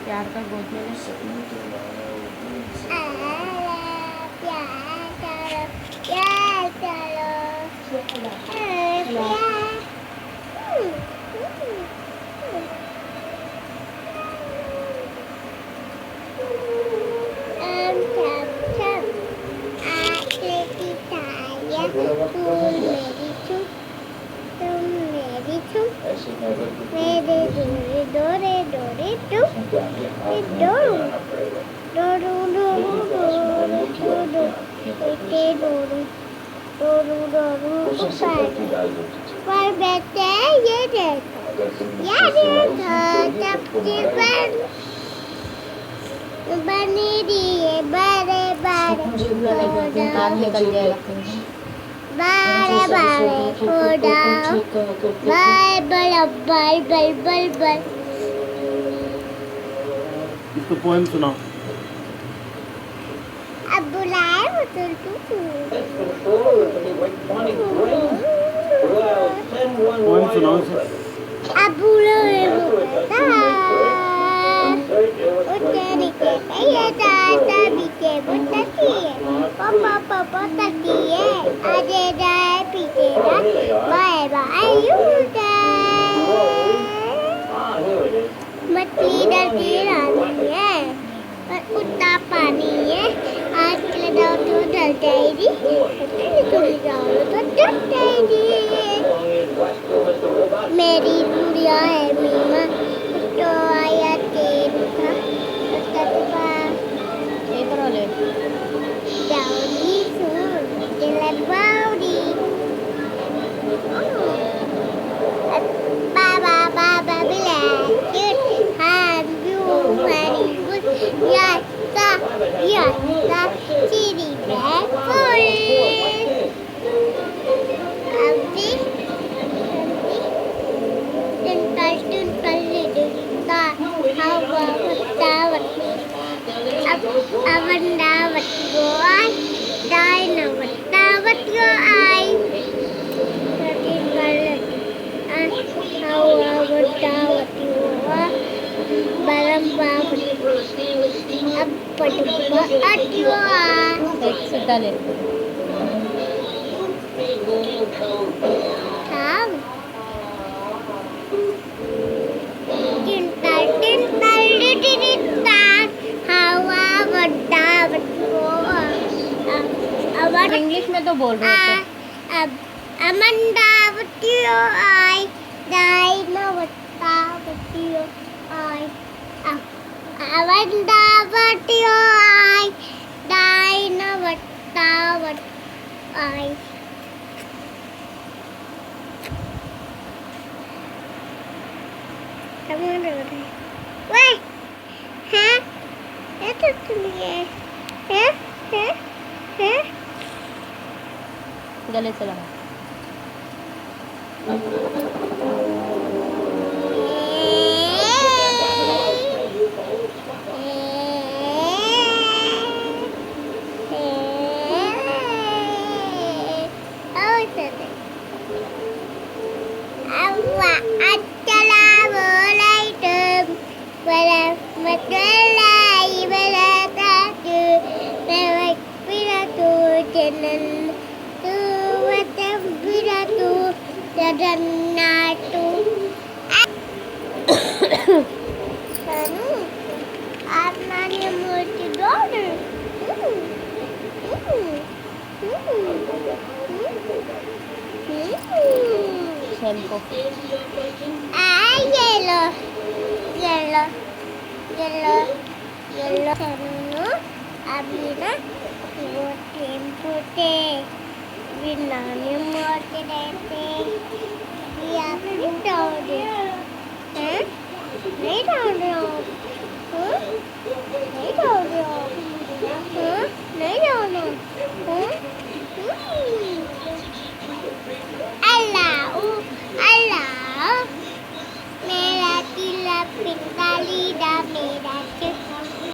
प्यार का गोद में पर बेटे ये देखो बनी दिए बड़े बड़े निकल जाएगा। बड़े बड़े खोड़ा बाय बड़ा बल बल बल बल। इसको पोएम सुनाओ। अब बुलाए मुझे तू पोएम सुनाओ इसे। अब बुलाए तेरी के ये दादा बीचे बुतती है पापा पापा तकी है आजे जाए पीछे बाय बाय यूटा मछली डरती रहती है और कुत्ता पानी है आज के लिए जाओ तो डर जाएगी तुम जाओ तो डर जाएगी। मेरी गुड़िया है मीमा तो आया तेरी था Dowdy soon, like Bowdy. Baba, Baba, black, good, hand, you, very good. Yata, chili, black, full. Abdi, twinkle, little star, how about that? Avanda, what go I? Dina, what go I? How about what you are? Baramba, what you are? Come. English में तो बोल रहे थे। अब Amanda बतियो आई डाइना बता बतियो आई Amanda बतियो आई डाइना बता बत आई वे हैं ये तो तुमने हैं गले से लगा।